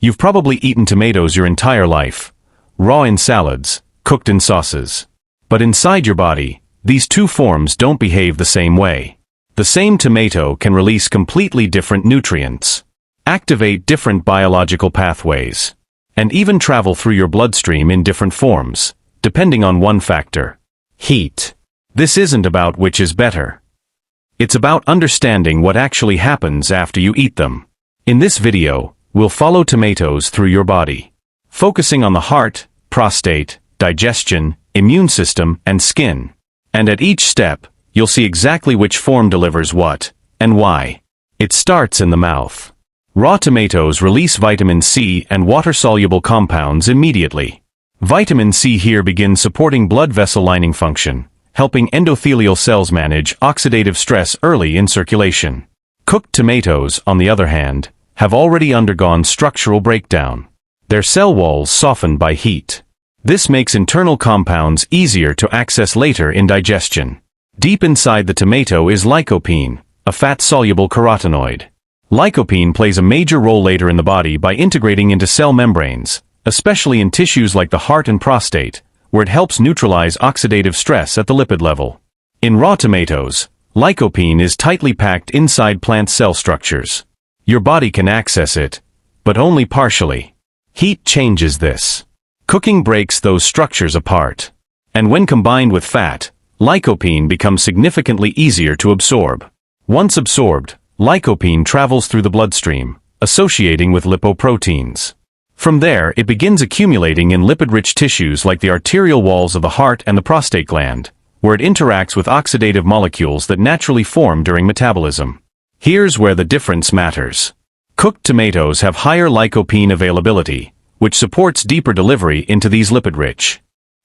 You've probably eaten tomatoes your entire life, raw in salads, cooked in sauces. But inside your body, these two forms don't behave the same way. The same tomato can release completely different nutrients, activate different biological pathways, and even travel through your bloodstream in different forms, depending on one factor: heat. This isn't about which is better. It's about understanding what actually happens after you eat them. In this video, we'll follow tomatoes through your body, focusing on the heart, prostate, digestion, immune system, and skin. And at each step, you'll see exactly which form delivers what, and why. It starts in the mouth. Raw tomatoes release vitamin C and water-soluble compounds immediately. Vitamin C here begins supporting blood vessel lining function, helping endothelial cells manage oxidative stress early in circulation. Cooked tomatoes, on the other hand, have already undergone structural breakdown. Their cell walls softened by heat. This makes internal compounds easier to access later in digestion. Deep inside the tomato is lycopene, a fat-soluble carotenoid. Lycopene plays a major role later in the body by integrating into cell membranes, especially in tissues like the heart and prostate, where it helps neutralize oxidative stress at the lipid level. In raw tomatoes, lycopene is tightly packed inside plant cell structures. Your body can access it, but only partially. Heat changes this. Cooking breaks those structures apart. And when combined with fat, lycopene becomes significantly easier to absorb. Once absorbed, lycopene travels through the bloodstream, associating with lipoproteins. From there, it begins accumulating in lipid-rich tissues like the arterial walls of the heart and the prostate gland, where it interacts with oxidative molecules that naturally form during metabolism. Here's where the difference matters. Cooked tomatoes have higher lycopene availability, which supports deeper delivery into these lipid-rich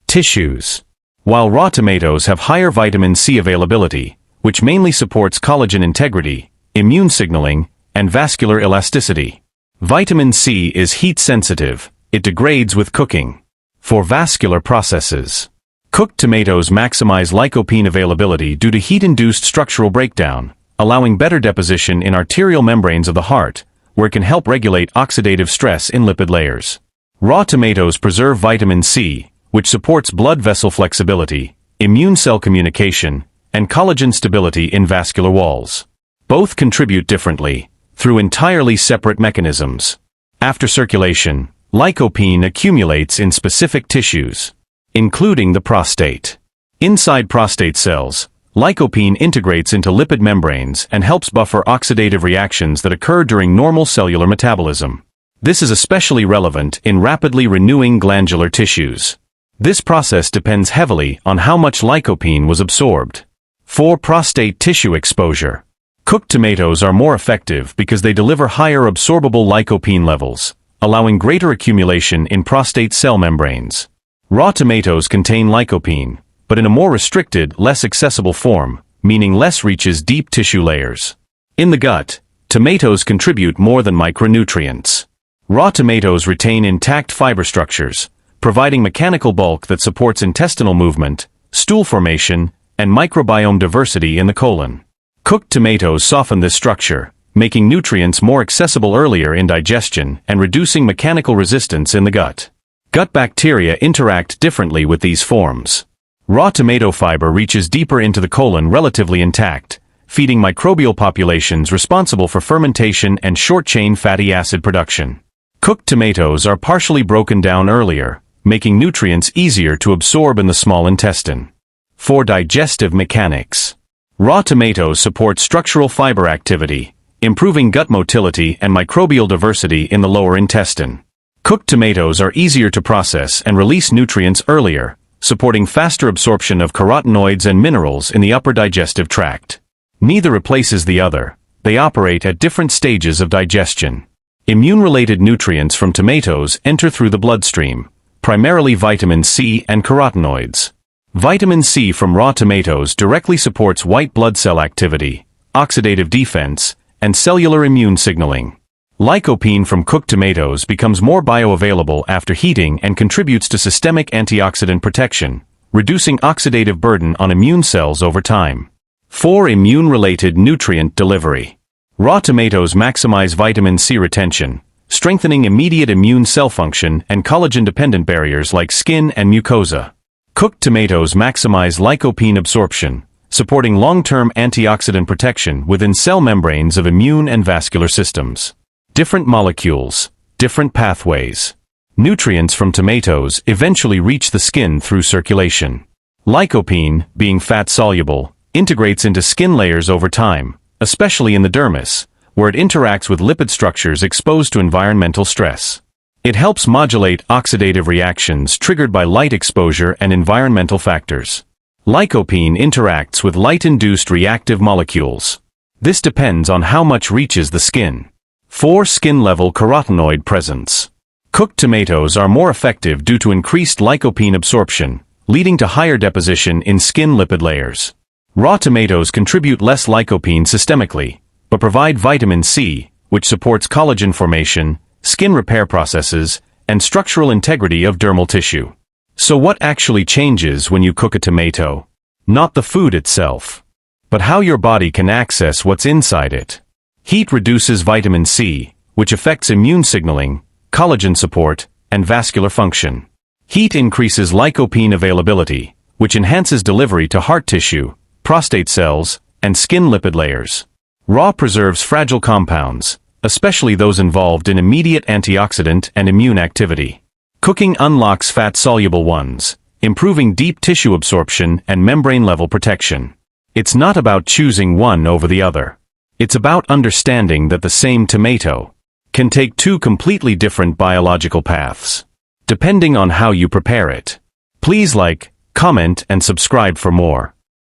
tissues, while raw tomatoes have higher vitamin C availability, which mainly supports collagen integrity, immune signaling, and vascular elasticity. Vitamin C is heat-sensitive. It degrades with cooking. For vascular processes, cooked tomatoes maximize lycopene availability due to heat-induced structural breakdown, allowing better deposition in arterial membranes of the heart, where it can help regulate oxidative stress in lipid layers. Raw tomatoes preserve vitamin C, which supports blood vessel flexibility, immune cell communication, and collagen stability in vascular walls. Both contribute differently, through entirely separate mechanisms. After circulation, lycopene accumulates in specific tissues, including the prostate. Inside prostate cells, lycopene integrates into lipid membranes and helps buffer oxidative reactions that occur during normal cellular metabolism. This is especially relevant in rapidly renewing glandular tissues. This process depends heavily on how much lycopene was absorbed. For prostate tissue exposure, cooked tomatoes are more effective because they deliver higher absorbable lycopene levels, allowing greater accumulation in prostate cell membranes. Raw tomatoes contain lycopene, but in a more restricted, less accessible form, meaning less reaches deep tissue layers. In the gut, tomatoes contribute more than micronutrients. Raw tomatoes retain intact fiber structures, providing mechanical bulk that supports intestinal movement, stool formation, and microbiome diversity in the colon. Cooked tomatoes soften this structure, making nutrients more accessible earlier in digestion and reducing mechanical resistance in the gut. Gut bacteria interact differently with these forms. Raw tomato fiber reaches deeper into the colon relatively intact, feeding microbial populations responsible for fermentation and short-chain fatty acid production. Cooked tomatoes are partially broken down earlier, making nutrients easier to absorb in the small intestine. For digestive mechanics, raw tomatoes support structural fiber activity, improving gut motility and microbial diversity in the lower intestine. Cooked tomatoes are easier to process and release nutrients earlier, supporting faster absorption of carotenoids and minerals in the upper digestive tract. Neither replaces the other. They operate at different stages of digestion. Immune-related nutrients from tomatoes enter through the bloodstream, primarily vitamin C and carotenoids. Vitamin C from raw tomatoes directly supports white blood cell activity, oxidative defense, and cellular immune signaling. Lycopene from cooked tomatoes becomes more bioavailable after heating and contributes to systemic antioxidant protection, reducing oxidative burden on immune cells over time. For immune-related nutrient delivery, raw tomatoes maximize vitamin C retention, strengthening immediate immune cell function and collagen-dependent barriers like skin and mucosa. Cooked tomatoes maximize lycopene absorption, supporting long-term antioxidant protection within cell membranes of immune and vascular systems. Different molecules, different pathways. Nutrients from tomatoes eventually reach the skin through circulation. Lycopene, being fat-soluble, integrates into skin layers over time, especially in the dermis, where it interacts with lipid structures exposed to environmental stress. It helps modulate oxidative reactions triggered by light exposure and environmental factors. Lycopene interacts with light-induced reactive molecules. This depends on how much reaches the skin. 4. Skin-level carotenoid presence. Cooked tomatoes are more effective due to increased lycopene absorption, leading to higher deposition in skin lipid layers. Raw tomatoes contribute less lycopene systemically, but provide vitamin C, which supports collagen formation, skin repair processes, and structural integrity of dermal tissue. So what actually changes when you cook a tomato? Not the food itself, but how your body can access what's inside it. Heat reduces vitamin C, which affects immune signaling, collagen support, and vascular function. Heat increases lycopene availability, which enhances delivery to heart tissue, prostate cells, and skin lipid layers. Raw preserves fragile compounds, especially those involved in immediate antioxidant and immune activity. Cooking unlocks fat-soluble ones, improving deep tissue absorption and membrane-level protection. It's not about choosing one over the other. It's about understanding that the same tomato can take two completely different biological paths, depending on how you prepare it. Please like, comment, and subscribe for more.